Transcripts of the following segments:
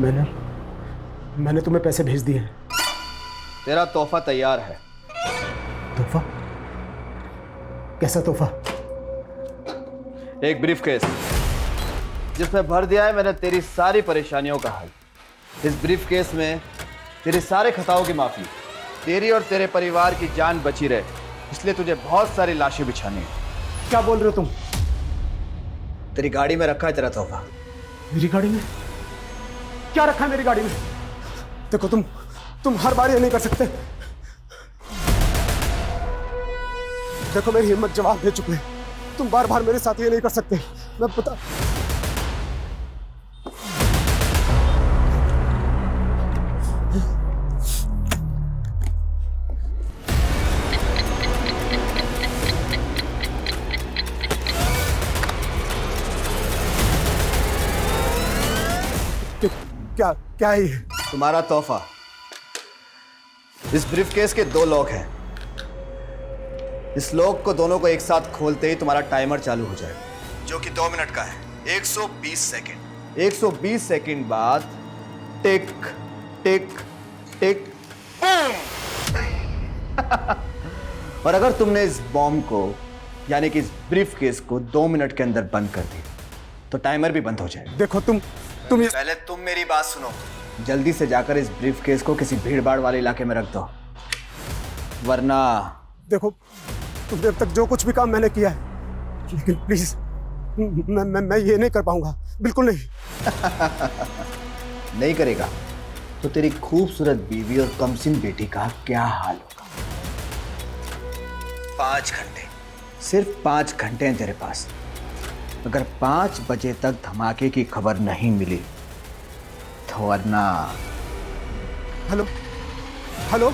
मैंने तुम्हें पैसे भेज दिए हैं। तेरा तोहफा तैयार है। तोहफा? कैसा तोहफा? एक ब्रीफकेस जिसमें भर दिया है मैंने तेरी सारी परेशानियों का हल। इस ब्रीफकेस में तेरे सारे खताओं की माफी, तेरी और तेरे परिवार की जान बची रहे, इसलिए तुझे बहुत सारी लाशें बिछानी है। क्या बोल रहे हो तुम? तेरी गाड़ी में रखा है तेरा तोहफा। मेरी गाड़ी में? क्या रखा है मेरी गाड़ी में? देखो तुम हर बार ये नहीं कर सकते। देखो मेरी हिम्मत जवाब दे चुके हैं, तुम बार बार मेरे साथ ये नहीं कर सकते। मैं पता क्या है ये? तुम्हारा तोहफा। इस ब्रीफकेस के 2 लॉक हैं। इस लॉक को दोनों को एक साथ खोलते ही तुम्हारा टाइमर चालू हो जाएगा, जो कि 2 मिनट का है। 120 सेकंड। 120 सेकंड बाद टिक टिक टिक और अगर तुमने इस बॉम्ब को यानी कि इस ब्रीफकेस को 2 मिनट के अंदर बंद कर दिया तो टाइमर भी बंद हो जाएगा। देखो तुम पहले तुम मेरी बात सुनो। जल्दी से जाकर इस ब्रीफकेस को किसी भीड़-भाड़ वाले इलाके में रख दो, वरना देखो तुमने अब तक जो कुछ भी काम मैंने किया है, लेकिन प्लीज मैं ये नहीं कर पाऊंगा, बिल्कुल नहीं। नहीं करेगा तो तेरी खूबसूरत बीवी और कमसिन बेटी का क्या हाल होगा। 5 घंटे, सिर्फ 5 घंटे हैं तेरे पास। अगर 5 बजे तक धमाके की खबर नहीं मिली तो वरना। Hello hello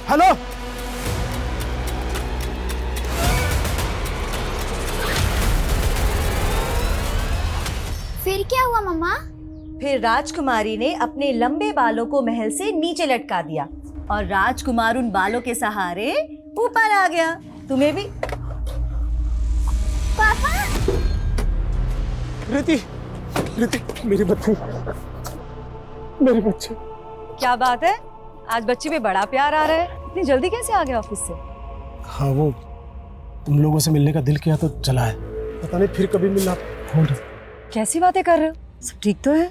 hello. फिर क्या हुआ मम्मा? फिर राजकुमारी ने अपने लंबे बालों को महल से नीचे लटका दिया और राजकुमार उन बालों के सहारे ऊपर आ गया। तुम्हें भी। पापा! रिति मेरी बच्ची, मेरी बच्ची। क्या बात है, आज बच्चे में बड़ा प्यार आ रहा है। इतनी जल्दी कैसे आ गया ऑफिस से? हाँ, वो तुम लोगों से मिलने का दिल किया तो चला है, पता नहीं फिर कभी मिलना होगा। कैसी बातें कर रहे हो? सब ठीक तो है?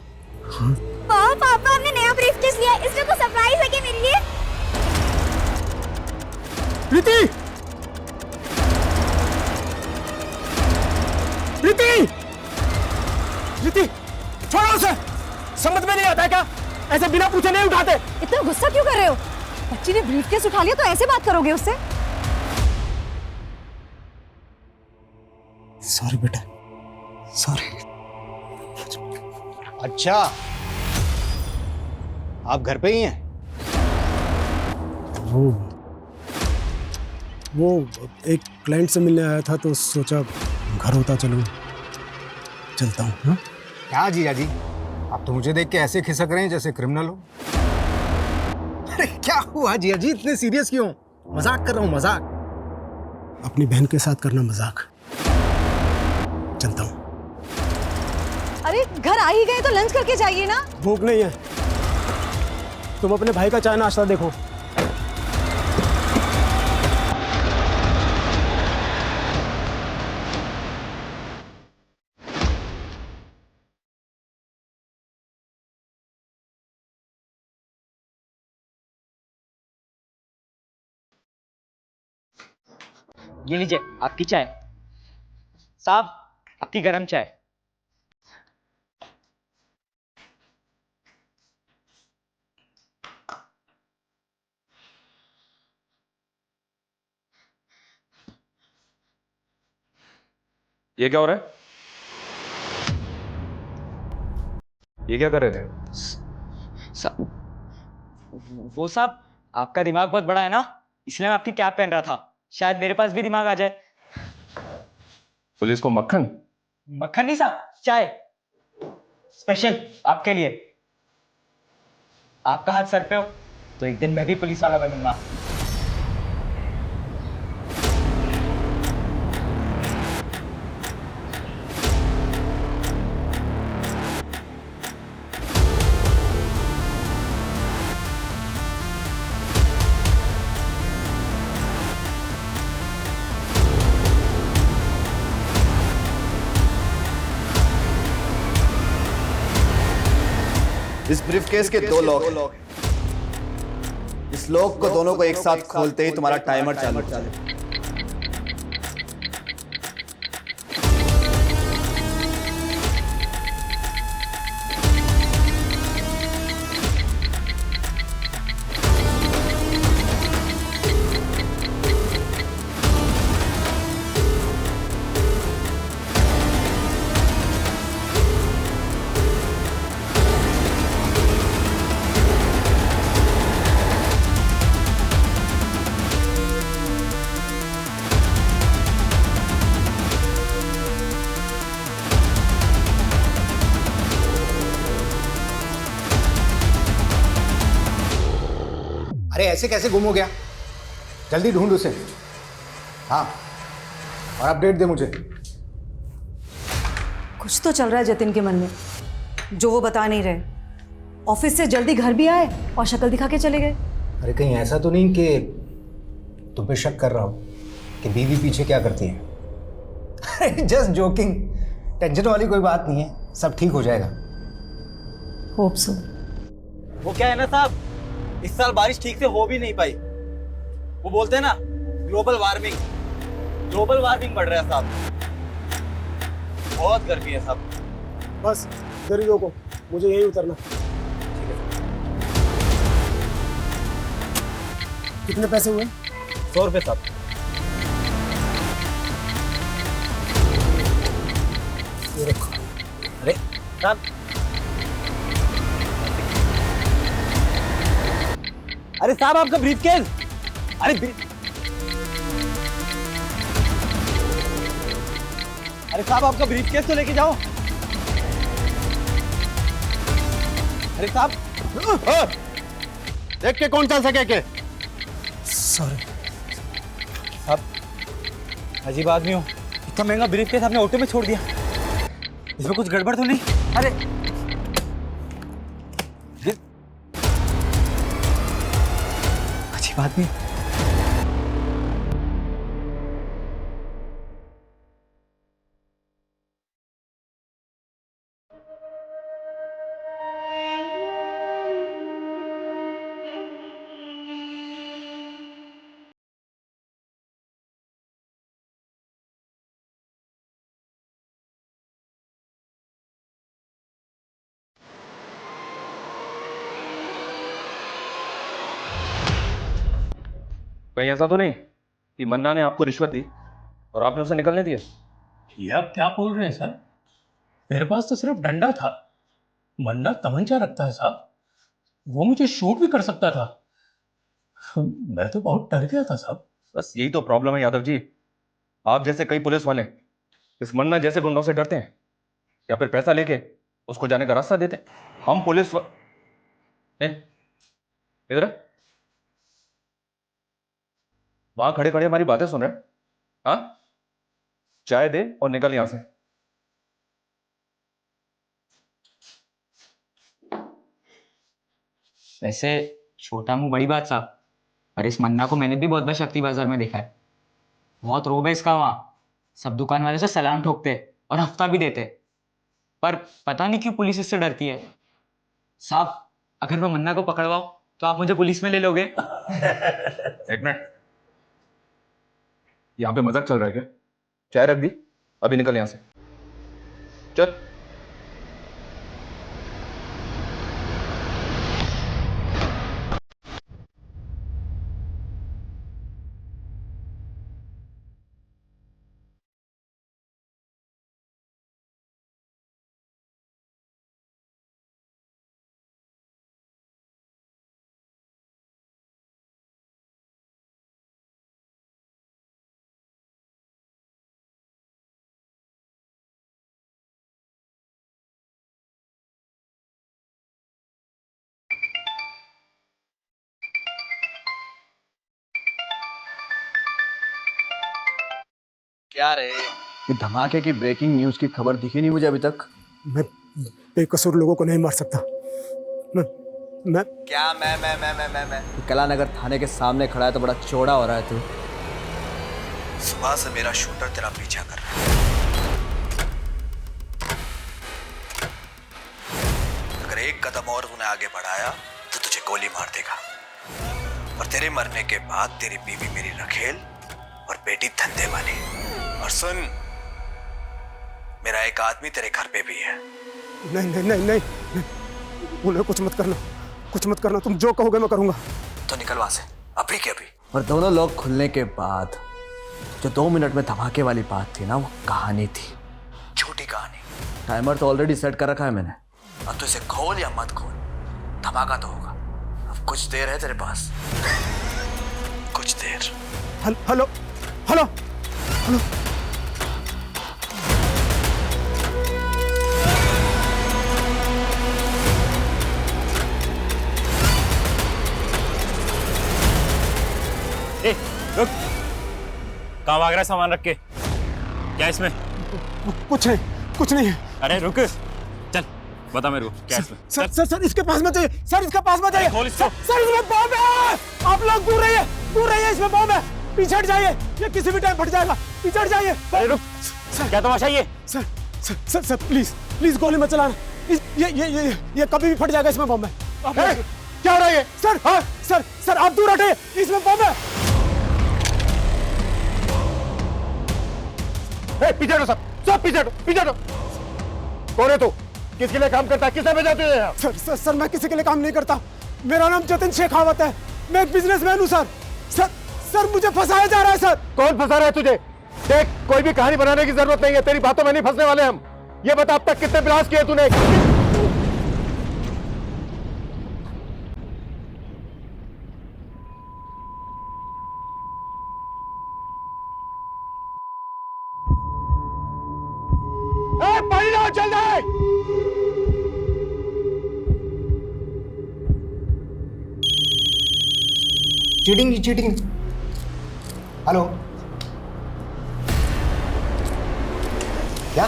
हाँ। पापा हमने नया ब्रीफकेस लिया है, इसमें कुछ सरप्राइज है क्या मेरे लिए? रिति! छोड़ो उसे! समझ में नहीं आता है क्या? ऐसे बिना पूछे नहीं उठाते। इतना गुस्सा क्यों कर रहे हो? बच्ची ने ब्रीफकेस उठा लिया तो ऐसे बात करोगे उससे? सॉरी बेटा, सॉरी। अच्छा, आप घर पे ही हैं? वो एक क्लाइंट से मिलने आया था तो सोचा घर होता चलता हूँ। हाँ? क्या जीजा जी, आप तो मुझे देख के ऐसे खिसक रहे हैं जैसे क्रिमिनल हो। अरे क्या हुआ जीजा जी, इतने सीरियस क्यों? मजाक कर रहा हूँ, मजाक। अपनी बहन के साथ करना मजाक। चलता हूँ। अरे घर आ ही गए तो लंच करके जाइए ना। भूख नहीं है, तुम अपने भाई का चाय नाश्ता देखो। ये लीजिए आपकी चाय। साहब आपकी गरम चाय। ये क्या हो रहा है? ये क्या कर रहे थे? वो साहब आपका दिमाग बहुत बड़ा है ना, इसलिए मैं आपकी कैप पहन रहा था, शायद मेरे पास भी दिमाग आ जाए। पुलिस को मक्खन? मक्खन नहीं साहब, चाय स्पेशल आपके लिए। आपका हाथ सर पे हो तो एक दिन मैं भी पुलिस वाला बनूंगा। इस ब्रीफकेस के 2 लॉक हैं। इस लॉक को दोनों को एक साथ खोलते ही तुम्हारा टाइमर चालू हो जाएगा। अरे ऐसे कैसे गुम हो गया? जल्दी ढूंढ उसे। हाँ, और अपडेट दे मुझे। कुछ तो चल रहा है जतिन के मन में जो वो बता नहीं रहे। ऑफिस से जल्दी घर भी आए और शक्ल दिखा के चले गए। अरे कहीं ऐसा तो नहीं कि तुम पे शक कर रहा हो कि बीवी पीछे क्या करती है? अरे जस्ट जोकिंग, टेंशन वाली कोई बात नहीं है, सब ठीक हो जाएगा। Hope so. वो क्या है ना साहब, इस साल बारिश ठीक से हो भी नहीं पाई। वो बोलते हैं ना ग्लोबल वार्मिंग बढ़ रहा है साहब। बहुत गर्मी है साहब। बस इधर ही रोको, मुझे यहीं उतरना। कितने पैसे हुए? 100 रुपये साहब। ये रखो। अरे साहब, अरे साहब आपका ब्रीफकेस। अरे साहब आपका ब्रीफकेस तो लेके जाओ। अरे साहब, देख के कौन चल सके के? सॉरी साहब अजीब आदमी हो, इतना महंगा ब्रीफकेस आपने ऑटो में छोड़ दिया। इसमें कुछ गड़बड़ तो नहीं? अरे अजीब आदमी। कहीं ऐसा तो नहीं कि मन्ना ने आपको रिश्वत दी और आपने उसे निकलने दिया? ये आप क्या बोल रहे हैं सर? मेरे पास तो सिर्फ डंडा था। मन्ना तमंचा रखता है साहब, वो मुझे शूट भी कर सकता था। मैं तो बहुत डर गया था साहब। बस यही तो प्रॉब्लम है यादव जी। आप जैसे कई पुलिस वाले इस मन्ना जैसे गुंडों से डरते हैं या फिर पैसा लेके उसको जाने का रास्ता देते हैं। हम पुलिस इधर वहां खड़े खड़े हमारी बातें सुन रहे हैं। हाँ, चाय दे और निकल यहां से। वैसे छोटा मुंह बड़ी बात साहब, पर इस मन्ना को मैंने भी बहुत बार शक्ति बाजार में देखा है। बहुत रोब है इसका। वहाँ सब दुकान वाले से सलाम ठोकते और हफ्ता भी देते, पर पता नहीं क्यों पुलिस इससे डरती है। साहब अगर मैं मन्ना को पकड़वाऊं तो आप मुझे पुलिस में ले लोगे? एक मिनट, यहाँ पे मजाक चल रहा है क्या? चाय रख दी, अभी निकल यहां से। चल। क्या रे, ये धमाके की ब्रेकिंग न्यूज की खबर दिखी नहीं मुझे अभी तक। मैं बेकसूर लोगों को नहीं मार सकता। मैं क्या मैं कलानगर थाने के सामने खड़ा है तो बड़ा चौड़ा हो रहा है तू। सुबह से मेरा शूटर तेरा पीछा कर रहा है। अगर एक एक कदम और तूने आगे बढ़ाया तो तुझे गोली मार देगा। और तेरे मरने के बाद तेरी बीवी मेरी रखेल और बेटी धंधे वाली। और सुन, मेरा एक आदमी तेरे घर पे भी है। नहीं नहीं नहीं नहीं, उन्हें कुछ मत करना, कुछ मत करना। तुम जो कहोगे मैं करूंगा। तो निकल वहां से अभी के अभी। और दोनों लोग खुलने के बाद जो 2 मिनट में धमाके वाली बात थी ना, वो कहानी थी, झूठी कहानी। टाइमर तो ऑलरेडी सेट कर रखा है मैंने। अब तो इसे खोल या मत खोल, धमाका तो होगा। अब कुछ देर है तेरे पास, कुछ देर। Hello hello hello hello. ए, रुक। कहाँ भाग रहा है सामान रख के? क्या इसमें? कुछ नहीं, कुछ नहीं है। अरे रुक, चल बता मेरे को क्या इसमें। सर सर सर इसके पास मत जाइए, सर इसके पास मत जाइए। खोल इसको। सर इसमें बॉम्ब है। आप लोग दूर रहिए, दूर रहिए, इसमें बॉम्ब है। पीछे हट जाइए, ये किसी भी टाइम फट जाएगा। पीछे हट जाइए। अरे रुक, क्या तमाशा ये? Sir sir sir sir please please गोली मत चलाना। ये कभी भी फट जाएगा, इसमें बॉम्ब है। क्या हो रहा है ये? सर हाँ सर सर आप दूर हटे, इसमें बॉम्ब है। पीछे हटो सब पीछे हटो, पीछे हटो। कौन है तू? किसके लिए काम करता है? किसने भेजा तुझे यहाँ? सर सर सर मैं किसी के लिए काम नहीं करता। मेरा नाम जतिन शेखावत है, मैं एक बिजनेसमैन हूँ सर। सर सर मुझे फंसाया जा रहा है सर। कौन फंसा रहा है तुझे? देख, कोई भी कहानी बनाने की जरूरत नहीं है, तेरी बातों में नहीं फंसने वाले हम। ये बता अब तक कितने ब्लास्ट किए तूने? पानी लाओ, चल जाए। Cheating cheating. हेलो, क्या?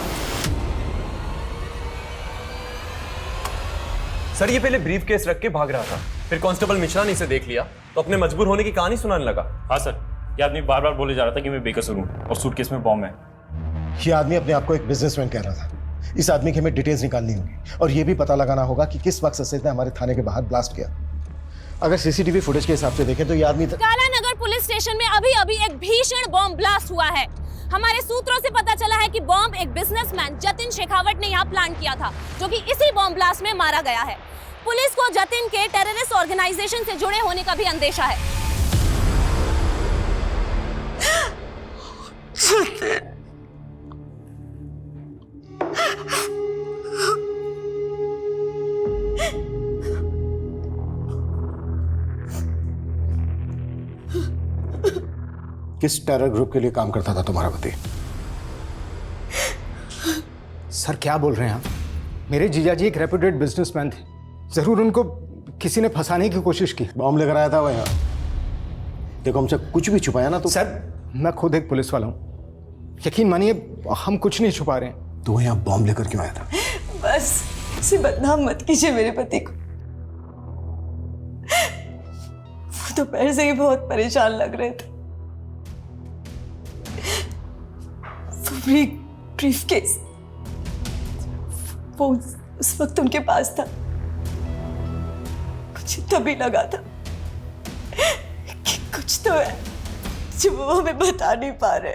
सर ये पहले ब्रीफ केस रख के भाग रहा था, फिर कांस्टेबल मिश्रा ने इसे देख लिया तो अपने मजबूर होने की कहानी सुनाने लगा। हाँ सर, ये आदमी बार बार बोले जा रहा था कि मैं बेकसूर हूँ और सूटकेस में बॉम्ब है। ये आदमी अपने आप को एक बिजनेसमैन कह रहा था। इस आदमी की हमें डिटेल्स निकालनी होगी और ये भी पता लगाना होगा कि किस वक्त सचिन ने हमारे थाने के बाहर ब्लास्ट किया। अगर सीसीटीवी फुटेज के हिसाब से देखें तो ये आदमी काला नगर पुलिस स्टेशन में अभी अभी एक भीषण बॉम्ब ब्लास्ट हुआ है। हमारे सूत्रों से पता चला है कि बॉम्ब एक बिजनेसमैन जतिन शेखावत ने यहाँ प्लान किया था, जो कि इसी बॉम्ब ब्लास्ट में मारा गया है। पुलिस को जतिन के टेररिस्ट ऑर्गेनाइजेशन से जुड़े होने का भी अंदेशा है। किस टेरर ग्रुप के लिए काम करता था तुम्हारा पति? सर क्या बोल रहे हैं आप? मेरे जीजाजी एक रेप्यूटेड बिजनेसमैन थे, जरूर उनको किसी ने फंसाने की कोशिश की। बॉम्ब लेकर आया था वो यहाँ। देखो हमसे कुछ भी छुपाया ना तो। सर मैं खुद एक पुलिस वाला हूँ, यकीन मानिए हम कुछ नहीं छुपा रहे हैं। तो यहाँ बॉम्ब लेकर क्यों आया था? बस इसे बदनाम मत कीजिए मेरे पति को। वो तो पहले से ही बहुत परेशान लग रहे थे। ब्रीफकेस वो उस वक्त उनके पास था। कुछ तभी लगा था कि कुछ तो है जो वो हमें बता नहीं पा रहे।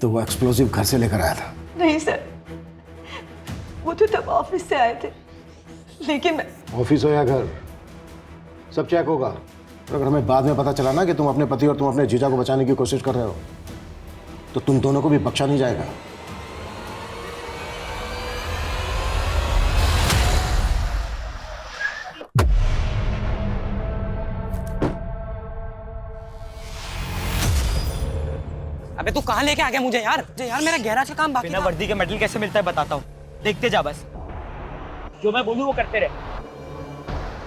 तो वो एक्सप्लोसिव घर से लेकर आया था? नहीं सर, वो तो तब ऑफिस से आए थे, लेकिन मैं ऑफिस हो या घर, सब चेक होगा। और अगर हमें बाद में पता चला ना कि तुम अपने पति और तुम अपने जीजा को बचाने की कोशिश कर रहे हो तो तुम दोनों को भी बख्शा नहीं जाएगा। अबे तू कहाँ लेके आ गया मुझे यार? यार मेरा गैराज का काम बाकी बिना वर्दी के मेडल कैसे मिलता है बताता हूँ, देखते जा बस। जो मैं बोलूँ वो करते रहे।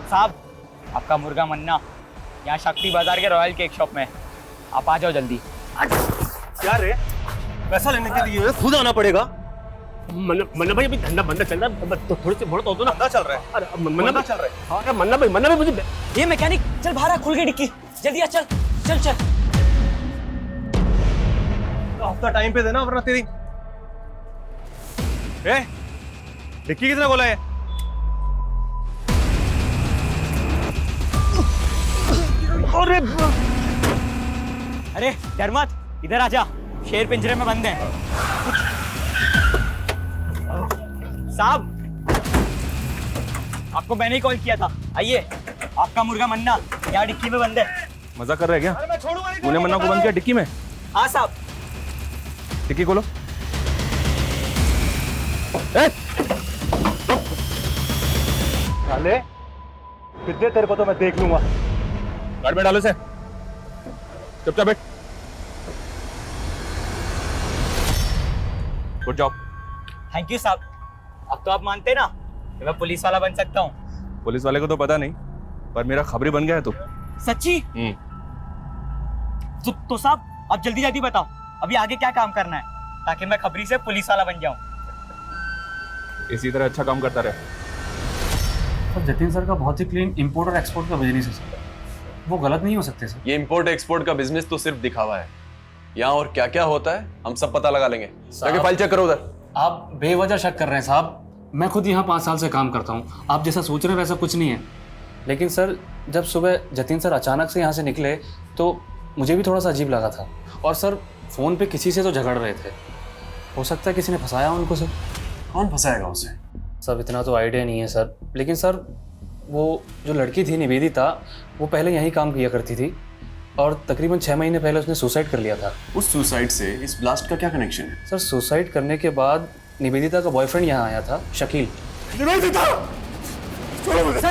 साहब, आपका मुर्गा मन्ना यहाँ शक्ति बाजार के रॉयल केक शॉप में, आप आ जाओ जल्दी। क्या रे? पैसा लेने के लिए खुद आना पड़ेगा? मन्ना भाई अभी धंधा बंदा चल रहा है, तो थोड़े से बहुत तो ना धंधा चल रहा है। अरे मन्ना भाई चल रहा है। हाँ मन्ना भाई मुझे ये मैकेनिक चल बाहर खुल गई डिक्की, जल्दी आ, चल चल चल। हफ्ता टाइम पे देना वरना तेरी। डिक्की किसने खोला है? अरे डर मत, इधर आजा, शेर पिंजरे में बंद है। साहब, आपको मैंने ही कॉल किया था। आइए, आपका मुर्गा मन्ना यहाँ डिक्की में बंद है। मजा कर रहे हैं क्या? तूने मन्ना को बंद किया डिक्की में? हाँ साहब। डिक्की खोलो। साले, कितने तेरे को तो मैं देख लूंगा। गाड़ी में डालो इसे। चुपचाप बैठ। Good job. थैंक यू साहब। अब तो आप मानते ना कि मैं पुलिस वाला बन सकता हूँ। पुलिस वाले को तो पता नहीं, पर मेरा खबरी बन गया है तू। सच्ची? तो साहब, अब जल्दी जल्दी बताओ, अभी आगे क्या काम करना है ताकि मैं खबरी से पुलिस वाला बन जाऊं। इसी तरह अच्छा काम करता रहे। सर जतिन सर का बहुत ही क्लीन इंपोर्ट और एक्सपोर्ट का बिजनेस है सर, वो गलत नहीं हो सकते सर। ये इंपोर्ट एक्सपोर्ट का बिजनेस तो सिर्फ दिखावा है। यहाँ और क्या क्या होता है हम सब पता लगा लेंगे। जाके फाइल चेक करो उधर। आप बेवजह शक कर रहे हैं साहब। मैं खुद यहाँ 5 साल से काम करता हूँ, आप जैसा सोच रहे हैं वैसा कुछ नहीं है। लेकिन सर, जब सुबह जतिन सर अचानक से यहाँ से निकले तो मुझे भी थोड़ा सा अजीब लगा था। और सर, फ़ोन पे किसी से तो झगड़ रहे थे, हो सकता है किसी ने फंसाया उनको सर। कौन फंसाएगा उसे? सब इतना तो आइडिया नहीं है सर, लेकिन सर वो जो लड़की थी निवेदिता, वो पहले यहीं काम किया करती थी और तकरीबन 6 महीने पहले उसने सुसाइड कर लिया था। उस सुसाइड से इस ब्लास्ट का क्या कनेक्शन है? सर, सुसाइड करने के बाद निवेदिता का बॉयफ्रेंड यहाँ आया था, शकील। निवेदिता! छोड़ो मुझे!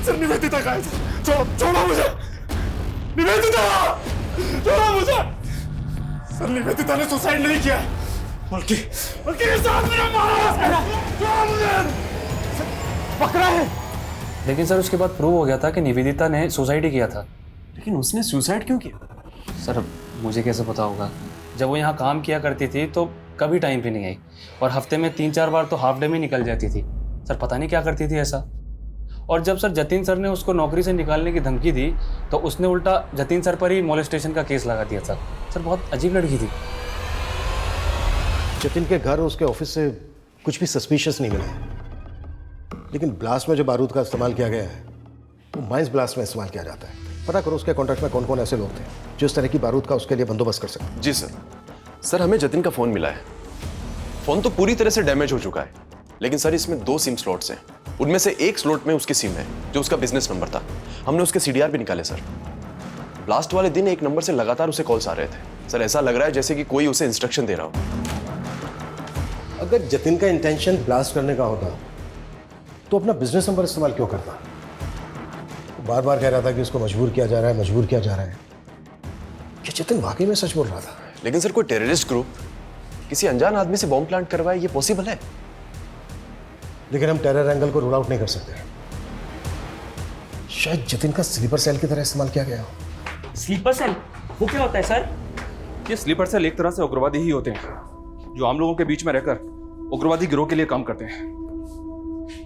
सर निवेदिता कहाँ है? छोड़ो मुझे! निवेदिता! छोड़ो मुझे! सर निवेदिता ने सुसाइड नहीं किया, बल्कि इस आदमी ने मारा। छोड़ो मुझे! पकड़ा है। लेकिन सर, उसके बाद प्रूव हो गया था कि निवेदिता ने सुसाइड ही किया था। लेकिन उसने सुसाइड क्यों किया? सर, मुझे कैसे पता होगा? जब वो यहाँ काम किया करती थी तो कभी टाइम पे नहीं आई, और हफ्ते में 3-4 बार तो हाफ डे में निकल जाती थी। सर, पता नहीं क्या करती थी ऐसा। और जब सर जतिन सर ने उसको नौकरी से निकालने की धमकी दी तो उसने उल्टा जतिन सर पर ही मोलेस्टेशन का केस लगा दिया था। सर, बहुत अजीब लड़की थी। जतिन के घर उसके ऑफिस से कुछ भी सस्पिशियस नहीं मिला, लेकिन ब्लास्ट में जो बारूद का इस्तेमाल किया गया है वो माइंस ब्लास्ट में इस्तेमाल किया जाता है। पता करो उसके कॉन्ट्रैक्ट में कौन कौन ऐसे लोग थे जो इस तरह की बारूद का उसके लिए बंदोबस्त कर सकते। जी सर, हमें जतिन का फोन मिला है। फोन तो पूरी तरह से डैमेज हो चुका है, लेकिन सर इसमें 2 सिम स्लॉट्स हैं। उनमें से एक स्लॉट में उसकी सिम है जो उसका बिजनेस नंबर था। हमने उसके CDR भी निकाले सर। ब्लास्ट वाले दिन एक नंबर से लगातार उसे कॉल्स आ रहे थे। सर, ऐसा लग रहा है जैसे कि कोई उसे इंस्ट्रक्शन दे रहा हो। अगर जतिन का इंटेंशन ब्लास्ट करने का होता तो अपना बिजनेस नंबर इस्तेमाल क्यों करता? बार बार कह रहा था कि उसको मजबूर किया जा रहा है, मजबूर किया जा रहा है। क्या जतिन वाकई में सच बोल रहा था? लेकिन सर, कोई टेररिस्ट ग्रुप किसी अनजान आदमी से बॉम्ब प्लांट करवाए, ये पॉसिबल है? लेकिन हम टेरर एंगल को रूल आउट नहीं कर सकते। शायद जतिन का स्लीपर सेल की तरह इस्तेमाल किया गया हो। Sleeper cell? वो क्या होता है सर? ये स्लीपर सेल एक तरह से उग्रवादी ही होते हैं जो आम लोगों के बीच में रहकर उग्रवादी गिरोह के लिए काम करते हैं।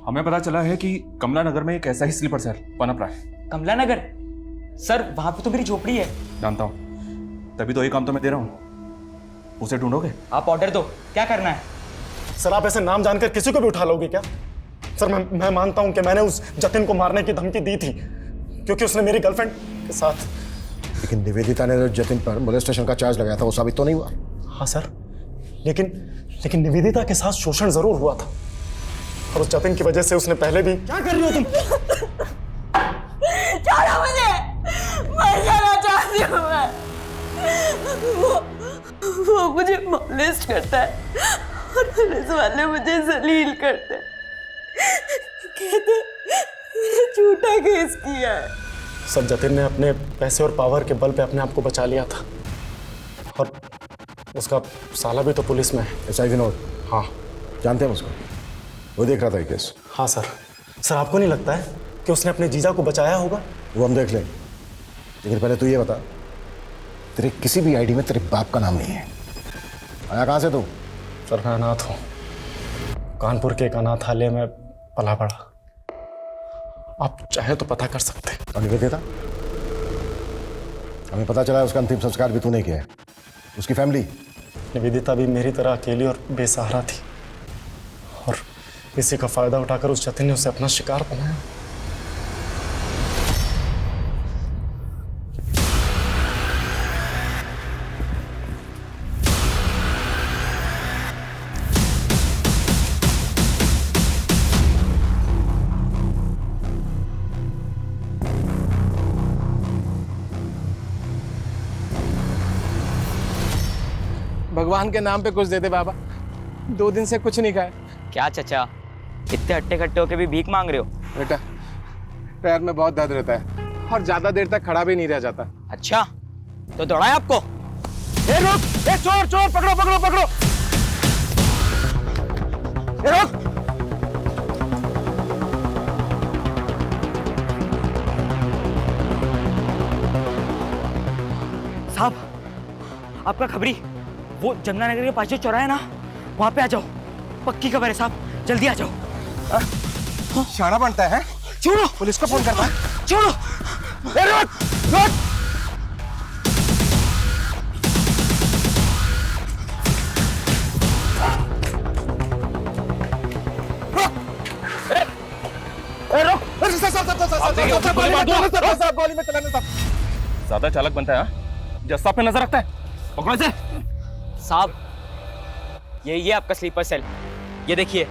हमें पता चला है कि कमला नगर में एक ऐसा ही स्लीपर सेल पनप रहा है। कमला नगर? सर, वहां पे तो मेरी झोपड़ी है। जानता हूं, तभी तो ये काम तो मैं दे रहा हूं। उसे ढूंढोगे? आप ऑर्डर दो, क्या करना है? सर, आप ऐसे नाम जानकर किसी को भी उठा लोगे क्या? सर, मैं मानता हूं कि मैंने उस जतिन को मारने की धमकी दी थी क्योंकि उसने मेरी गर्लफ्रेंड के साथ। लेकिन निवेदिता ने जो जतिन पर मोलेस्टेशन का चार्ज लगाया था वो साबित तो नहीं हुआ। हाँ सर, लेकिन निवेदिता के साथ शोषण जरूर हुआ था और उस जतिन की वजह से उसने पहले भी। क्या कर रही हो तुम? छोड़ो मुझे, मर जाना चाहती हूँ मैं। वो मुझे मोलेस्ट करता है और पुलिस वाले मुझे जलील करते हैं। कहते मैंने झूठा केस किया है। सर, जतिन ने अपने पैसे और पावर के बल पे अपने आप को बचा लिया था और उसका साला भी तो पुलिस में है। ऐसा विनोद? हाँ, जानते हैं उसको, वो देख रहा था ये केस। हाँ सर, आपको नहीं लगता है कि उसने अपने जीजा को बचाया होगा? वो हम देख लें, लेकिन पहले तू ये बता, तेरे किसी भी आईडी में तेरे बाप का नाम नहीं है। आया कहाँ से तू? सर, मैं अनाथ हूँ, कानपुर के एक अनाथालय में पला पड़ा। आप चाहे तो पता कर सकते हैं। और निवेदिता? हमें पता चला है उसका अंतिम संस्कार भी तूने किया है। उसकी फैमिली? निवेदिता भी मेरी तरह अकेली और बेसहारा थी और इसी का फायदा उठाकर उस जतिन ने उसे अपना शिकार बनाया। भगवान के नाम पे कुछ दे दे बाबा, 2 दिन से कुछ नहीं खाए। क्या चचा, इतने हट्टे खट्टे होके भी भीख मांग रहे हो? बेटा पैर में बहुत दर्द रहता है और ज्यादा देर तक खड़ा भी नहीं रह जाता। अच्छा, तो दौड़ाए आपको? ए रुक, ए चोर चोर, पकड़ो पकड़ो पकड़ो, ए रुक। साहब, आपका खबरी वो जमुनानगर के पास जो चौराहा है ना, वहां पे आ जाओ। पक्की खबर है साहब, जल्दी आ जाओ। शाना बनता है? छोड़ो, पुलिस को फोन करता है। छोड़ो। ए रुक, रुक। ज्यादा चालक बनता है, जस्ता पे नजर रखता है। पकड़ो इसे। साहब, यही है आपका स्लीपर सेल, ये देखिए।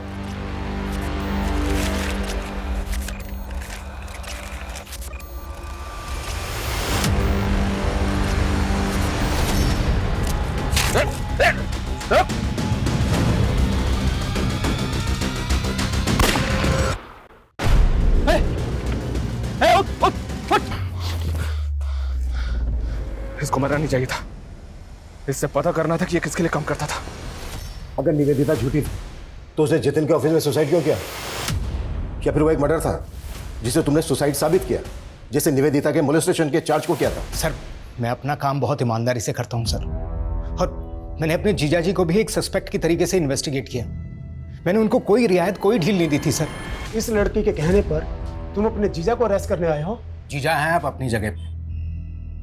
इसको मरना नहीं चाहिए था, इससे पता करना था कि ये किसके लिए काम करता था। अगर निवेदिता झूठी थी तो उसने जतिन के ऑफिस में सुसाइड क्यों किया? क्या फिर वो एक मर्डर था जिसे तुमने सुसाइड साबित किया, जैसे निवेदिता के मोलेस्टेशन के चार्ज को किया था? सर, मैं अपना काम बहुत ईमानदारी से करता हूँ सर, और मैंने अपने जीजाजी को भी एक सस्पेक्ट की तरीके से इन्वेस्टिगेट किया। मैंने उनको कोई रियायत, कोई ढील नहीं दी थी सर। इस लड़की के कहने पर तुम अपने जीजा को अरेस्ट करने आए हो? जीजा हैं आप अपनी जगह पे,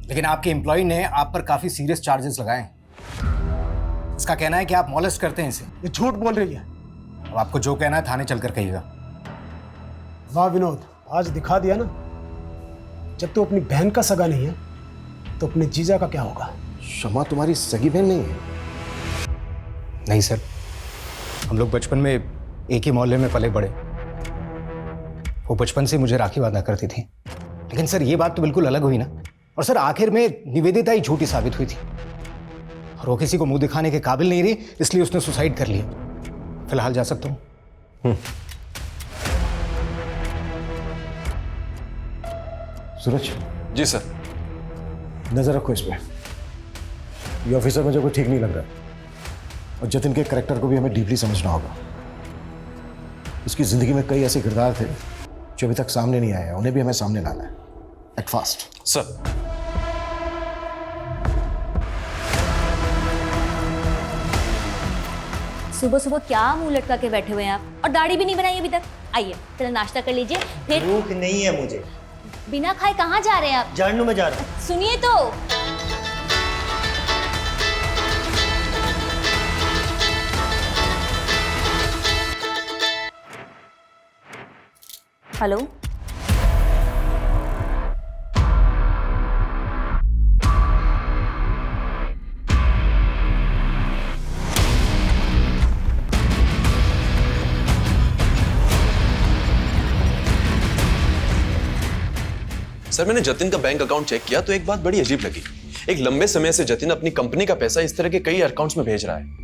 लेकिन आपके एम्प्लॉय ने आप पर काफी सीरियस चार्जेस लगाए हैं। इसका कहना है कि आप मॉलेस्ट करते हैं इसे। ये झूठ बोल रही है। अब आपको जो कहना है थाने चलकर कहिएगा। वाह विनोद, आज दिखा दिया ना, जब तू अपनी बहन का सगा नहीं है तो अपने जीजा का क्या होगा? शमा तुम्हारी सगी बहन नहीं है? नहीं सर, हम लोग बचपन में एक ही मोहल्ले में पले बड़े। वो बचपन से मुझे राखी बांधा करती थी। लेकिन सर, ये बात तो बिल्कुल अलग हुई ना। और सर, आखिर में निवेदिता ही झूठी साबित हुई थी और वो किसी को मुंह दिखाने के काबिल नहीं रही, इसलिए उसने सुसाइड कर लिया। फिलहाल जा सकता हूं? सूरज। जी सर। नजर रखो इस पे। ये ऑफिसर मुझे कोई ठीक नहीं लग रहा, और जतिन के कैरेक्टर को भी हमें डीपली समझना होगा। उसकी जिंदगी में कई ऐसे किरदार थे जो अभी तक सामने नहीं आए हैं, उन्हें भी हमें सामने लाना है। Act fast sir. सुबह सुबह क्या मुंह लटका के बैठे हुए हैं आप, और दाढ़ी भी नहीं बनाई अभी तक। आइए पहले नाश्ता कर लीजिए, फिर। भूख नहीं है मुझे। बिना खाए कहाँ जा रहे हैं आप? जानू में जा रहा हूँ। सुनिए तो। हेलो, सर, मैंने जतिन का बैंक अकाउंट चेक किया तो एक बात बड़ी अजीब लगी। एक लंबे समय से जतिन अपनी कंपनी का पैसा इस तरह के कई अकाउंट्स में भेज रहा है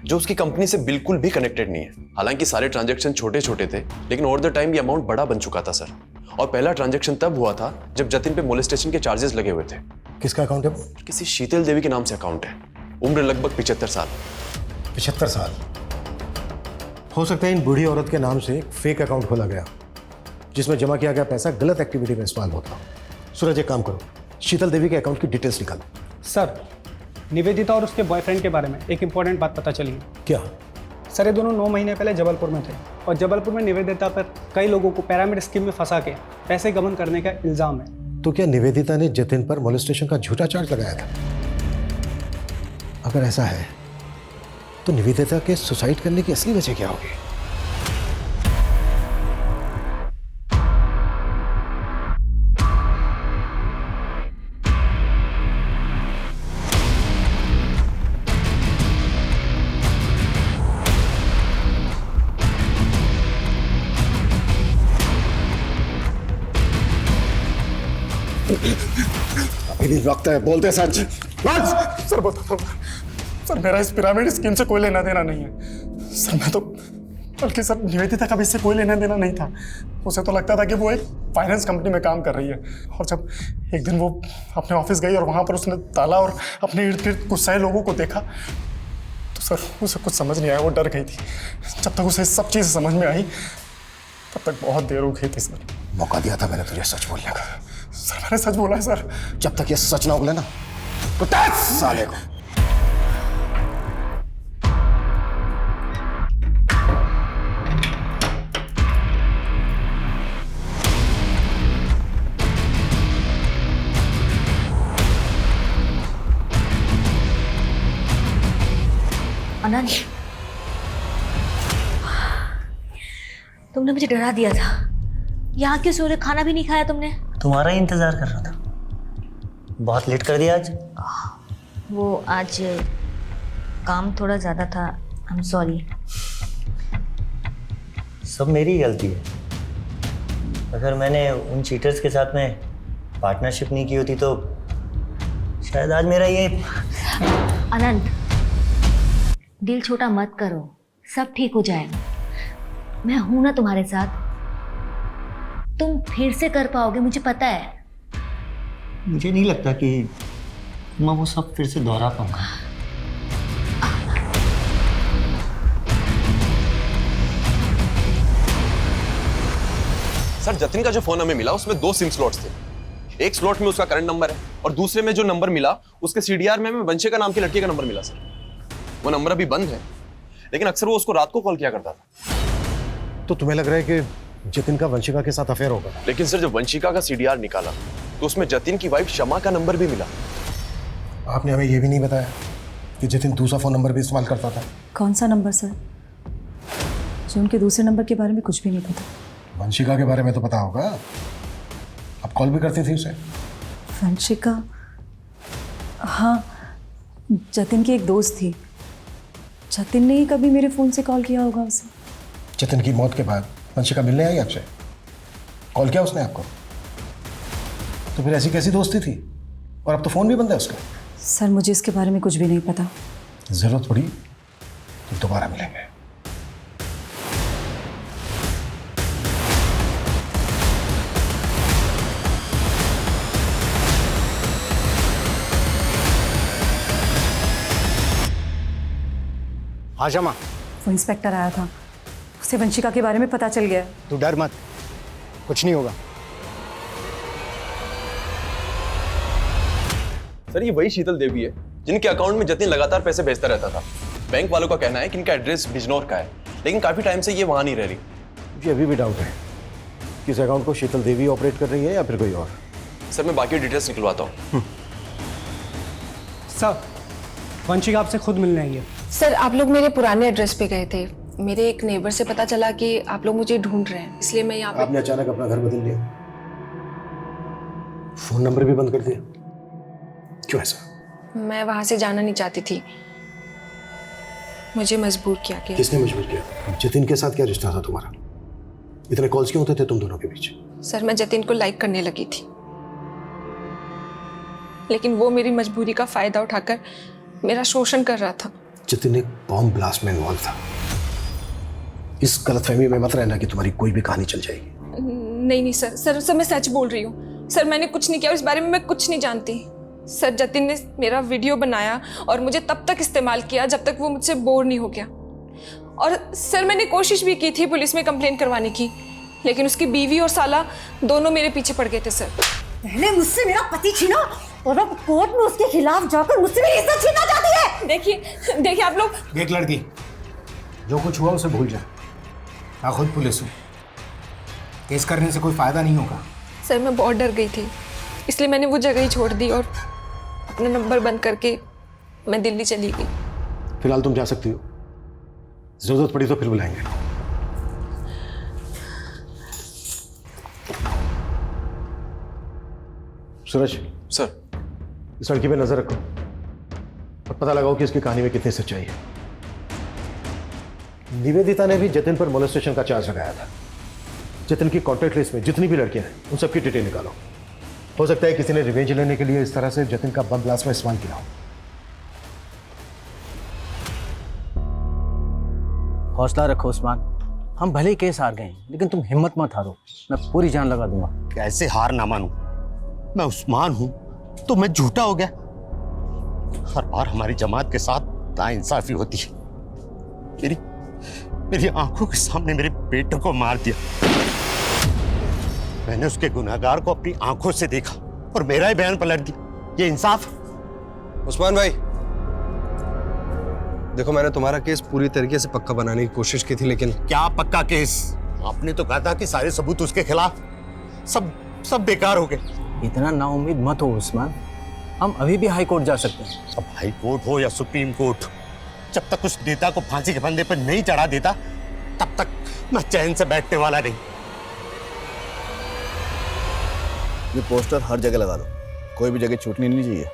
जो उसकी कंपनी से बिल्कुल भी कनेक्टेड नहीं है। हालांकि सारे ट्रांजैक्शन छोटे छोटे थे, लेकिन ओवर द टाइम ये अमाउंट बड़ा बन चुका था सर। और पहला ट्रांजैक्शन तब हुआ था जब जतिन पे मोलेस्टेशन के चार्जेस लगे हुए थे। किसका अकाउंट है? किसी शीतल देवी के नाम से अकाउंट है। उम्र लगभग 75 साल। 75 साल? हो सकता है इन बूढ़ी औरत के नाम से एक फेक अकाउंट खोला गया जिसमें जमा किया गया पैसा गलत एक्टिविटी में इस्तेमाल होता। सूरज, एक काम करो, शीतल देवी के अकाउंट की डिटेल्स निकालो। सर, निवेदिता और उसके बॉयफ्रेंड के बारे में एक इंपॉर्टेंट बात पता चली है। क्या? सर, ये दोनों 9 महीने पहले जबलपुर में थे और जबलपुर में निवेदिता पर कई लोगों को पिरामिड स्कीम में फंसा के पैसे गबन करने का इल्जाम है। तो क्या निवेदिता ने जतिन पर मोलेस्टेशन का झूठा चार्ज लगाया था? अगर ऐसा है तो निवेदिता के सुसाइड करने की असली वजह क्या होगी? अभी भी वक्त है, बोलते सच। सर बताता हूँ सर मेरा इस पिरामिड स्कीम से कोई लेना देना नहीं है सर। मैं तो बल्कि सर निवेदिता का भी इससे कोई लेना देना नहीं था। उसे तो लगता था कि वो एक फाइनेंस कंपनी में काम कर रही है, और जब एक दिन वो अपने ऑफिस गई और वहाँ पर उसने ताला और अपने इर्द गिर्द गुस्साए लोगों को देखा तो सर उसे कुछ समझ नहीं आया, वो डर गई थी। जब तक उसे सब चीज़ समझ में आई तब तक बहुत देर हो गई थी सर। मौका दिया था मैंने तुझे सच बोलने का। सर मैंने सच बोला है सर। जब तक ये सच ना बोले ना तो साले को। अनंत, तुमने मुझे डरा दिया था। यहाँ क्यों सो रहे? खाना भी नहीं खाया तुमने? तुम्हारा ही इंतजार कर रहा था। बहुत लेट कर दिया आज। वो आज काम थोड़ा ज़्यादा था। I am sorry. सब मेरी गलती है। अगर मैंने उन चीटर्स के साथ में पार्टनरशिप नहीं की होती तो शायद आज मेरा ये। अनंत, दिल छोटा मत करो, सब ठीक हो जाएगा। मैं हूं ना तुम्हारे साथ। तुम फिर से कर पाओगे, मुझे पता है। मुझे नहीं लगता कि मैं वो सब फिर से दोहरा पाऊंगा। सर जतिन का जो फोन हमें मिला उसमें 2 सिम स्लॉट्स थे। एक स्लॉट में उसका करंट नंबर है और दूसरे में जो नंबर मिला उसके सीडीआर में हमें वंशिका नाम की लड़की का नंबर मिला सर। वो नंबर अभी बंद है, लेकिन अक्सर वो उसको रात को कॉल किया करता था। तो तुम्हें लग रहा है कि जतिन का वंशिका के साथ अफेयर होगा? लेकिन सर जब वंशिका का सीडीआर निकाला तो उसमें जतिन की वाइफ शमा का नंबर भी मिला। आपने हमें यह भी नहीं बताया कि जतिन दूसरा फोन नंबर भी इस्तेमाल करता था। कौन सा नंबर सर? जो उनके दूसरे नंबर के बारे में कुछ भी नहीं पता। वंशिका के बारे में तो पता होगा, आप कॉल भी करती थी उसे। वंशिका? हाँ, जतिन की एक दोस्त थी। जतिन ने ही कभी मेरे फ़ोन से कॉल किया होगा उसे। जतिन की मौत के बाद वंशिका मिलने आई आपसे? कॉल किया उसने आपको? तो फिर ऐसी कैसी दोस्ती थी? और अब तो फ़ोन भी बंद है उसका। सर मुझे इसके बारे में कुछ भी नहीं पता। ज़रूरत पड़ी तो दोबारा मिलेंगे। हाँ शमा। वो इंस्पेक्टर आया था, उसे वंशिका के बारे में पता चल गया। तू डर मत, कुछ नहीं होगा। सर ये वही शीतल देवी है जिनके अकाउंट में जतिन लगातार पैसे भेजता रहता था। बैंक वालों का कहना है कि इनका एड्रेस बिजनौर का है, लेकिन काफी टाइम से ये वहां नहीं रह रही। मुझे अभी भी डाउट है कि इस अकाउंट को शीतल देवी ऑपरेट कर रही है या फिर कोई और। सर मैं बाकी डिटेल्स निकलवाता हूँ। सर वंशिका आपसे खुद मिलने आई है। सर आप लोग मेरे पुराने एड्रेस पे गए थे। मेरे एक नेबर से पता चला कि आप लोग मुझे ढूंढ रहे हैं, इसलिए मैं यहाँ पे। आपने अचानक अपना घर बदल लिया, फोन नंबर भी बंद कर दिया, क्यों ऐसा? मैं वहां से जाना नहीं चाहती थी, मुझे मजबूर किया गया। किसने मजबूर किया? जतिन के साथ क्या रिश्ता था तुम्हारा? इतने कॉल्स क्यों होते थे तुम दोनों के बीच? सर मैं जतिन को लाइक करने लगी थी, लेकिन वो मेरी मजबूरी का फायदा उठाकर मेरा शोषण कर रहा था। जतिन एक बॉम्ब ब्लास्ट में इन्वॉल्व था। इस गलतफहमी में मत रहना कि तुम्हारी कोई भी कहानी चल जाएगी। नहीं सर मैं सच बोल रही हूँ। सर मैंने कुछ नहीं किया, इस बारे में मैं कुछ नहीं जानती। सर जतिन ने मेरा वीडियो बनाया और मुझे तब तक इस्तेमाल किया जब तक वो मुझसे बोर नहीं हो गया। और सर मैंने कोशिश भी की थी पुलिस में कंप्लेंट करवाने की, लेकिन उसकी बीवी और साला दोनों मेरे पीछे पड़ गए थे। सर पहले मुझसे मेरा पति छीना और अब कोर्ट में उसके खिलाफ जाकर मुझसे मेरी इज्जत छीनना चाहती है। देखिए आप लोग। देख लड़की, जो कुछ हुआ उसे भूल जा। मैं खुद पुलिस हूँ, केस करने से कोई फायदा नहीं होगा। सर मैं बहुत डर गई थी, इसलिए मैंने वो जगह ही छोड़ दी और अपना नंबर बंद करके मैं दिल्ली चली गई। फिलहाल तुम जा सकती हो, जरूरत पड़ी तो फिर बुलाएंगे। सूरज सर, इस लड़की पे नजर रखो और पता लगाओ कि इसकी कहानी में कितनी सच्चाई है। निवेदिता ने भी जतिन पर मोलेस्टेशन का चार्ज लगाया था। जतिन की कॉन्टैक्ट लिस्ट में जितनी भी लड़कियां हैं उन सबकी डिटेल निकालो। हो सकता है किसी ने रिवेंज लेने के लिए इस तरह से जतिन का बम ब्लास्ट में इस्तेमाल किया हो। हौसला रखो उस्मान, हम भले ही केस हार गए लेकिन तुम हिम्मत मत हारो, मैं पूरी जान लगा दूंगा। कैसे हार ना मानूं? मैं उस्मान हूं तो मैं झूठा हो गया? हर बार हमारी जमात के साथ नाइंसाफी होती है। मेरी आंखों के सामने मेरे बेटे को मार दिया। मैंने उसके गुनहगार को अपनी आंखों से देखा और मेरा ही बयान पलट दिया। ये इंसाफ? उस्मान भाई देखो, मैंने तुम्हारा केस पूरी तरीके से पक्का बनाने की कोशिश की थी, लेकिन क्या पक्का केस? आपने तो कहा था कि सारे सबूत उसके खिलाफ, सब बेकार हो गए। इतना नाउम्मीद मत हो उस्मान, हम अभी भी हाई कोर्ट जा सकते हैं। अब हाई कोर्ट हो या सुप्रीम कोर्ट, जब तक उस नेता को फांसी के फंदे पर नहीं चढ़ा देता तब तक मैं चैन से बैठने वाला नहीं। ये पोस्टर हर जगह लगा दो, कोई भी जगह छूटनी नहीं चाहिए।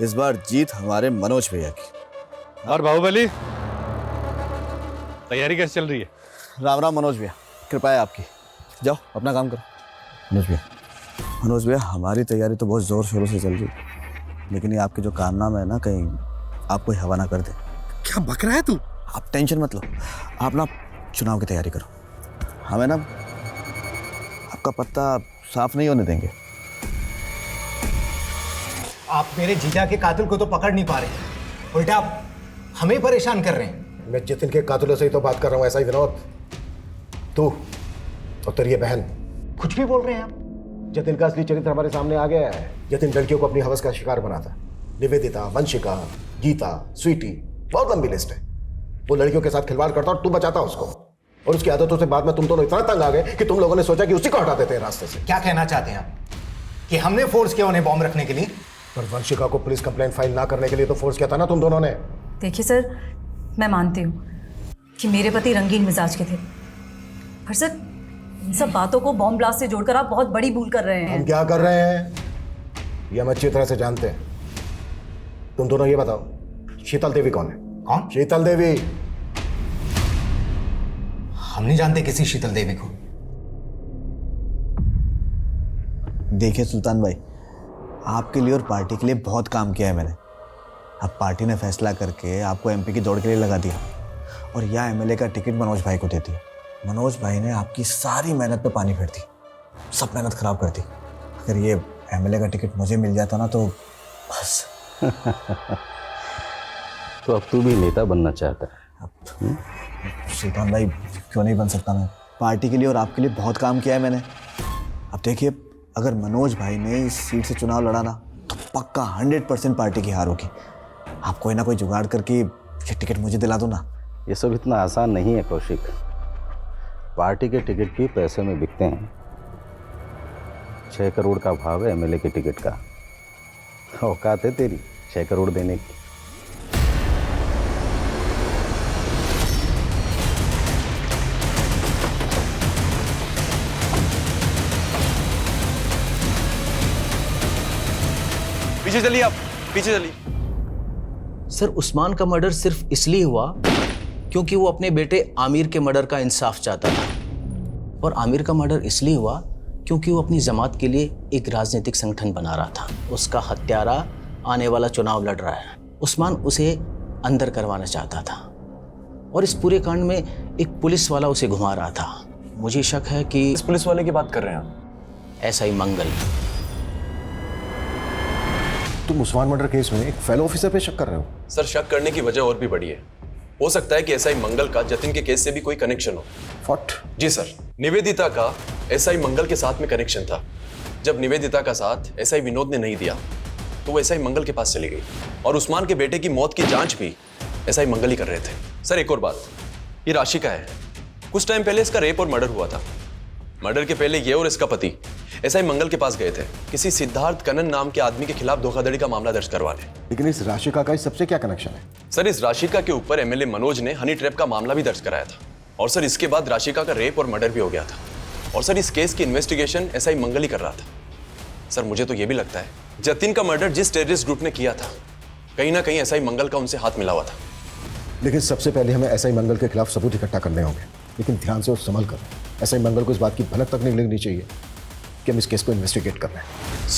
इस बार जीत हमारे मनोज भैया की। और बाहुबली, तैयारी कैसे चल रही है? राम राम मनोज भैया, कृपा है आपकी। जाओ अपना काम करो। मनोज भैया हमारी तैयारी तो बहुत जोर शोरों से चल रही है, लेकिन ये आपके जो कारनामे है ना, कहीं आपको हवा ना कर दे। क्या बक रहा है तू? आप टेंशन मत लो, आप ना चुनाव की तैयारी करो। हमें ना आपका पत्ता साफ नहीं होने देंगे। आप मेरे जीजा के कातिल को तो पकड़ नहीं पा रहे, उल्टा आप हमें परेशान कर रहे हैं। मैं जतिन के कातिलों से ही तो बात कर रहा हूँ, ऐसा ही विनोद। तू और तेरी ये बहन कुछ भी बोल रहे हैं आप। जतिन का असली चरित्र हमारे सामने आ गया है। जतिन लड़कियों को अपनी हवस का शिकार बनाता। निवेदिता, वंशिका, गीता, स्वीटी, बहुत लंबी लिस्ट है। वो लड़कियों के साथ खिलवाड़ करता और तू बचाता उसको, और उसकी आदतों से बाद में तुम दोनों इतना तंग आ गए कि तुम लोगों ने सोचा कि उसी को हटा देते हैं रास्ते से। क्या कहना चाहते हैं आप कि हमने फोर्स किया उन्हें बॉम्ब रखने के लिए? पर वंशिका को पुलिस कंप्लेंट फाइल ना करने के लिए तो फोर्स किया था ना तुम दोनों ने। देखिए सर, मैं मानती हूँ कि मेरे पति रंगीन मिजाज के थे, पर सर इन सब बातों को बॉम्ब ब्लास्ट से जोड़कर आप बहुत बड़ी भूल कर रहे हैं। हम क्या कर रहे हैं ये हम अच्छी तरह से जानते हैं। तुम दोनों ये बताओ, शीतल देवी कौन है? कौन? शीतल देवी। हम नहीं जानते किसी शीतल देवी को। देखिए सुल्तान भाई, आपके लिए और पार्टी के लिए बहुत काम किया है मैंने। अब पार्टी ने फैसला करके आपको एमपी की दौड़ के लिए लगा दिया और यह एमएलए का टिकट मनोज भाई को दे दिया। मनोज भाई ने आपकी सारी मेहनत पे पानी फेर दी, सब मेहनत खराब कर दी। अगर ये एमएलए का टिकट मुझे मिल जाता ना तो बस। तो अब तू भी नेता बनना चाहता है? सुल्तान भाई क्यों नहीं बन सकता मैं? पार्टी के लिए और आपके लिए बहुत काम किया है मैंने। अब देखिए, अगर मनोज भाई ने इस सीट से चुनाव लड़ा ना तो पक्का 100% पार्टी की हार होगी। आप कोई ना कोई जुगाड़ करके ये टिकट मुझे दिला दो ना। ये सब इतना आसान नहीं है कौशिक। पार्टी के टिकट भी पैसे में बिकते हैं। 6 करोड़ का भाव है एमएलए के टिकट का। औकात है तेरी 6 करोड़ देने की? पीछे चलिए आप, पीछे चलिए। सर, उस्मान का मर्डर सिर्फ इसलिए हुआ क्योंकि वो अपने बेटे आमिर के मर्डर का इंसाफ चाहता था, और आमिर का मर्डर इसलिए हुआ क्योंकि वो अपनी जमात के लिए एक राजनीतिक संगठन बना रहा था। उसका हत्यारा आने वाला चुनाव लड़ रहा है। उस्मान उसे अंदर करवाना चाहता था, और इस पूरे कांड में एक पुलिस वाला उसे घुमा रहा था। मुझे शक है कि इस पुलिस वाले की बात कर रहे हैं आप? ऐसा ही मंगल। तुम उस्मान मर्डर केस में एक फेलो ऑफिसर पे शक कर रहे हो? सर, शक करने की वजह और भी बड़ी है। हो सकता है कि एसआई मंगल का जतिन के केस से भी कोई कनेक्शन हो। व्हाट? जी सर, निवेदिता का एसआई मंगल के साथ में कनेक्शन था। जब निवेदिता का साथ एसआई विनोद ने नहीं दिया तो वो एसआई मंगल के पास चली गई, और उस्मान के बेटे की मौत की जांच भी एसआई मंगल ही कर रहे थे। सर, एक और बात, ये राशि का है। कुछ टाइम पहले इसका रेप और मर्डर हुआ था। मर्डर के पहले ये और इसका पति एसआई मंगल के पास गए थे किसी सिद्धार्थ कनन नाम के आदमी के खिलाफ धोखाधड़ी का मामला दर्ज करवाने। लेकिन इस राशिका का इस सबसे क्या कनेक्शन है? सर, इस राशिका के ऊपर एमएलए मनोज ने हनी ट्रैप का मामला भी दर्ज कराया था, और सर इसके बाद राशिका का रेप और मर्डर भी हो गया था। और सर, इस केस की इन्वेस्टिगेशन एसआई मंगल ही कर रहा था। सर, मुझे तो यह भी लगता है जतिन का मर्डर जिस टेररिस्ट ग्रुप ने किया था, कहीं ना कहीं एसआई मंगल का उनसे हाथ मिला हुआ था। लेकिन सबसे पहले हमें एसआई मंगल के खिलाफ सबूत इकट्ठा करने होंगे, लेकिन ध्यान से और संभल कर। एसआई मंगल को इस बात की भनक तक नहीं लगनी चाहिए कि हम इस केस को इन्वेस्टिगेट कर रहे हैं।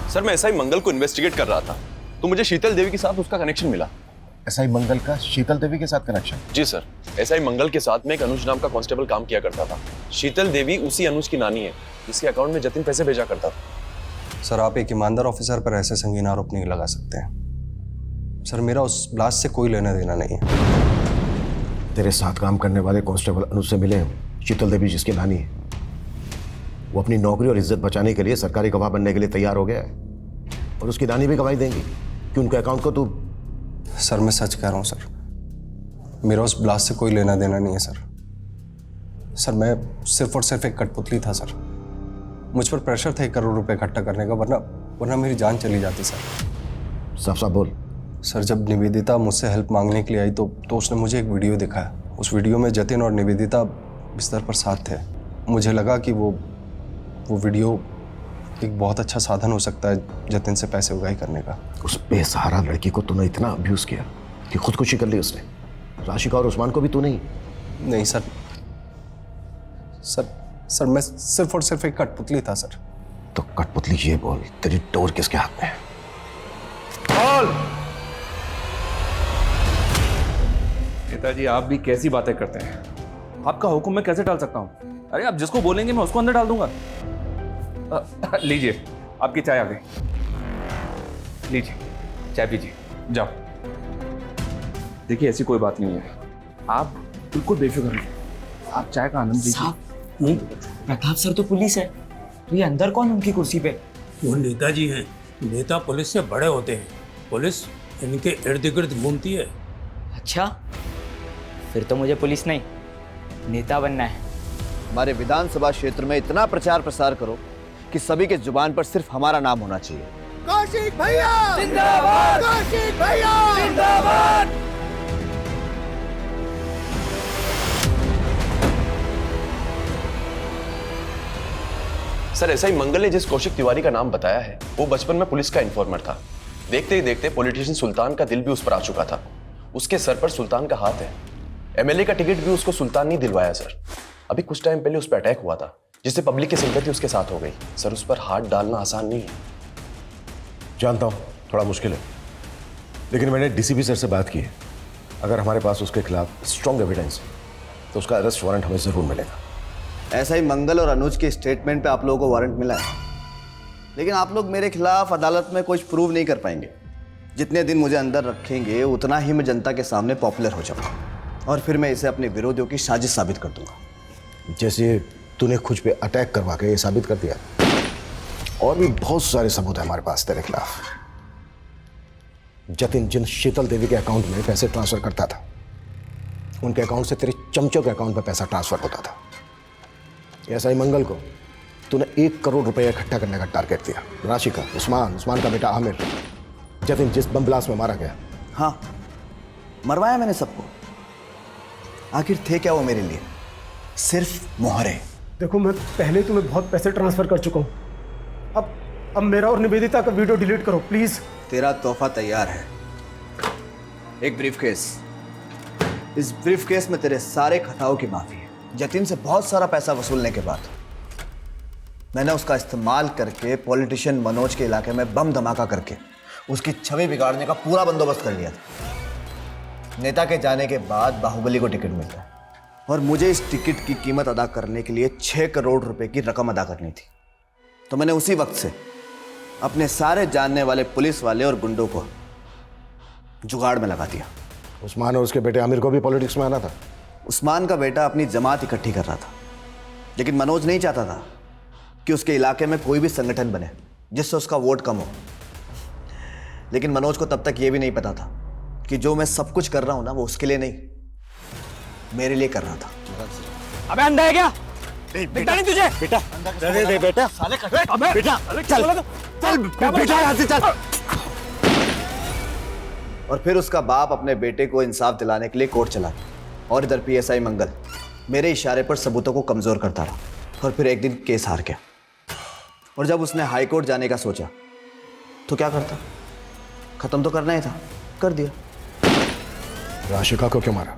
सर, मैं एसआई मंगल को इन्वेस्टिगेट कर रहा था, तो मुझे शीतल देवी के साथ उसका कनेक्शन मिला। एसआई मंगल का शीतल देवी के साथ कनेक्शन? जी सर, एसआई मंगल के साथ में एक अनुज नाम का कांस्टेबल काम किया करता था। शीतल देवी उसी अनुज की नानी है जिसके अकाउंट में जतिन पैसे भेजा करता था। सर आप एक ईमानदार ऑफिसर पर ऐसे संगीन आरोप नहीं लगा सकते हैं। सर मेरा उस ब्लास्ट से कोई लेना देना नहीं है। तेरे साथ काम करने वाले कांस्टेबल अनुज से मिले शीतल देवी जिसकी नानी है, वो अपनी नौकरी और इज्जत बचाने के लिए सरकारी गवाह बनने के लिए तैयार हो गया है और उसकी नानी भी गवाही देंगी कि उनके अकाउंट को तू। सर मैं सच कह रहा हूँ सर, मेरा उस ब्लास्ट से कोई लेना देना नहीं है सर। सर मैं सिर्फ और सिर्फ एक कठपुतली था सर। मुझ पर प्रेशर था 1 करोड़ रुपए इकट्ठा करने का, वरना मेरी जान चली जाती सर। साफ साफ बोल। सर जब निवेदिता मुझसे हेल्प मांगने के लिए आई तो उसने मुझे एक वीडियो दिखाया। उस वीडियो में जतिन और निवेदिता बिस्तर पर साथ थे। मुझे लगा कि वो वीडियो एक बहुत अच्छा साधन हो सकता है जतिन से पैसे उगाही करने का। उस बेसहारा लड़की को तूने इतना अब्यूज किया कि खुदकुशी कर ली उसने। राशिका और उस्मान को भी तू नहीं सर सर मैं सिर्फ और सिर्फ एक कठपुतली था सर। तो कठपुतली ये बोल, तेरी डोर किसके हाथ में है? बोल। नेताजी आप भी कैसी बातें करते हैं? आपका हुक्म मैं कैसे डाल सकता हूं? अरे आप जिसको बोलेंगे मैं उसको अंदर डाल दूंगा। लीजिए आपकी चाय आ गई, लीजिए चाय पीजिए, जाओ। देखिए ऐसी कोई बात नहीं है, आप बिल्कुल बेफिक्र रहिए, आप चाय का आनंद लीजिए। नहीं, प्रताप सर तो पुलिस है, तो ये अंदर कौन उनकी कुर्सी पे? वो नेताजी हैं। नेता पुलिस से बड़े होते हैं, पुलिस इनके इर्द गिर्द घूमती है। अच्छा, फिर तो मुझे पुलिस नहीं नेता बनना है। हमारे विधानसभा क्षेत्र में इतना प्रचार प्रसार करो कि सभी के जुबान पर सिर्फ हमारा नाम होना चाहिए। कौशिक भैया जिंदाबाद, कौशिक भैया जिंदाबाद। सर एसआई मंगल ने जिस कौशिक तिवारी का नाम बताया है वो बचपन में पुलिस का इन्फॉर्मर था। देखते ही देखते पॉलिटिशियन सुल्तान का दिल भी उस पर आ चुका था। उसके सर पर सुल्तान का हाथ है। एमएलए का टिकट भी उसको सुल्तान नहीं दिलवाया सर। अभी कुछ टाइम पहले उस पर अटैक हुआ था जिससे पब्लिक की सिंपैथी उसके साथ हो गई। सर उस पर हाथ डालना आसान नहीं है। जानता हूं थोड़ा मुश्किल है, लेकिन मैंने डीसीपी सर से बात की है। अगर हमारे पास उसके खिलाफ स्ट्रॉन्ग एविडेंस है तो उसका अरेस्ट वारंट हमें जरूर मिलेगा। ऐसा ही मंगल और अनुज के स्टेटमेंट पे आप लोगों को वारंट मिला है, लेकिन आप लोग मेरे खिलाफ अदालत में कुछ प्रूव नहीं कर पाएंगे। जितने दिन मुझे अंदर रखेंगे उतना ही मैं जनता के सामने पॉपुलर हो जाऊंगा और फिर मैं इसे अपने विरोधियों की साजिश साबित कर दूंगा। जैसे तूने खुद पे अटैक करवा के ये साबित कर दिया, और भी बहुत सारे सबूत है हमारे पास तेरे खिलाफ। जतिन जिन शीतल देवी के अकाउंट में पैसे ट्रांसफर करता था, उनके अकाउंट से तेरे चमचों के अकाउंट में पैसा ट्रांसफर होता था। ऐसा ही मंगल को तूने 1 करोड़ रुपए इकट्ठा करने का टारगेट दिया। राशिका, उस्मान का बेटा आमिर, जतिन जिस बम ब्लास्ट में मारा गया। हाँ, मरवाया मैंने सबको। आखिर थे क्या वो मेरे लिए? सिर्फ मोहरे। देखो मैं पहले तुम्हें बहुत पैसे ट्रांसफर कर चुका हूं। अब मेरा और निवेदिता का वीडियो डिलीट करो प्लीज। तेरा तोहफा तैयार है, एक ब्रीफकेस। इस ब्रीफकेस में तेरे सारे खटाओं की माफी है। जतिन से बहुत सारा पैसा वसूलने के बाद मैंने उसका इस्तेमाल करके पॉलिटिशियन मनोज के इलाके में बम धमाका करके उसकी छवि बिगाड़ने का पूरा बंदोबस्त कर लिया था। नेता के जाने के बाद बाहुबली को टिकट मिलता है और मुझे इस टिकट की कीमत अदा करने के लिए 6 करोड़ रुपए की रकम अदा करनी थी। तो मैंने उसी वक्त से अपने सारे जानने वाले पुलिस वाले और गुंडों को जुगाड़ में लगा दिया। उस्मान और उसके बेटे आमिर को भी पॉलिटिक्स में आना था। उस्मान का बेटा अपनी जमात इकट्ठी कर रहा था, लेकिन मनोज नहीं चाहता था कि उसके इलाके में कोई भी संगठन बने जिससे उसका वोट कम हो। लेकिन मनोज को तब तक यह भी नहीं पता था कि जो मैं सब कुछ कर रहा हूं ना, वो उसके लिए नहीं, मेरे लिए कर रहा था। अबे अंधा है क्या? दिखता नहीं तुझे? बेटा दे बेटा, साले बेटा चल बेटा यहाँ से चल। और फिर उसका बाप अपने बेटे को इंसाफ दिलाने के लिए कोर्ट चला गया और इधर पीएसआई मंगल मेरे इशारे पर सबूतों को कमजोर करता रहा और फिर एक दिन केस हार गया। और जब उसने हाई कोर्ट जाने का सोचा तो क्या करता? खत्म तो करना ही था, कर दिया। राशिका को क्यों मारा?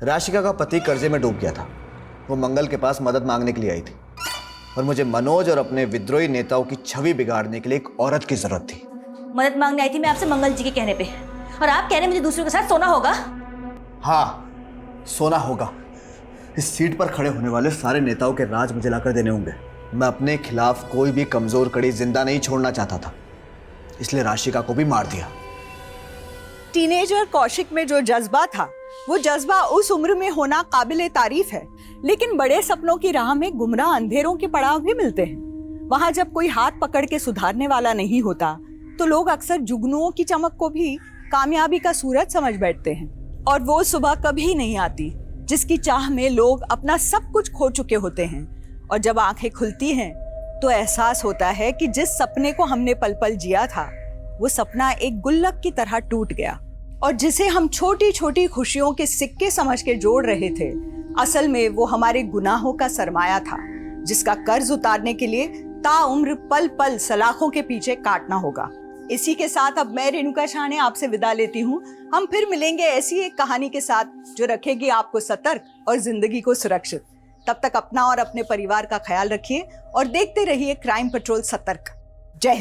राशिका का पति कर्जे में डूब गया था। वो मंगल के पास मदद मांगने के लिए आई थी और मुझे मनोज और अपने विद्रोही नेताओं की छवि बिगाड़ने के लिए एक औरत की जरूरत थी। मदद मांगने आई थी मैं आपसे मंगल जी के कहने पे, और आप कह रहे हैं मुझे दूसरों के साथ सोना होगा? हाँ, सोना होगा। इस सीट पर खड़े होने वाले सारे नेताओं के राज मुझे लाकर देने होंगे। मैं अपने खिलाफ कोई भी कमजोर कड़ी जिंदा नहीं छोड़ना चाहता था, इसलिए राशिका को भी मार दिया। टीनेजर कौशिक में जो जज्बा था, वो जज्बा उस उम्र में होना काबिले तारीफ है, लेकिन बड़े सपनों की राह में गुमराह अंधेरों के पड़ाव भी मिलते हैं। वहाँ जब कोई हाथ पकड़ के सुधारने वाला नहीं होता, तो लोग अक्सर जुगनुओं की चमक को भी कामयाबी का सूरज समझ बैठते हैं। और वो सुबह कभी नहीं आती जिसकी चाह में लोग अपना सब कुछ खो चुके होते हैं, और जब आंखें खुलती हैं तो एहसास होता है कि जिस सपने को हमने पल पल जिया था, वो सपना एक गुल्लक की तरह टूट गया, और जिसे हम छोटी छोटी खुशियों के सिक्के समझ के जोड़ रहे थे, असल में वो हमारे गुनाहों का सरमाया था, जिसका कर्ज उतारने के लिए ताउम्र पल पल सलाखों के पीछे काटना होगा। इसी के साथ अब मैं रेणुका शाह ने आपसे विदा लेती हूँ। हम फिर मिलेंगे ऐसी एक कहानी के साथ जो रखेगी आपको सतर्क और जिंदगी को सुरक्षित। तब तक अपना और अपने परिवार का ख्याल रखिए और देखते रहिए क्राइम पेट्रोल सतर्क। जय हिंद।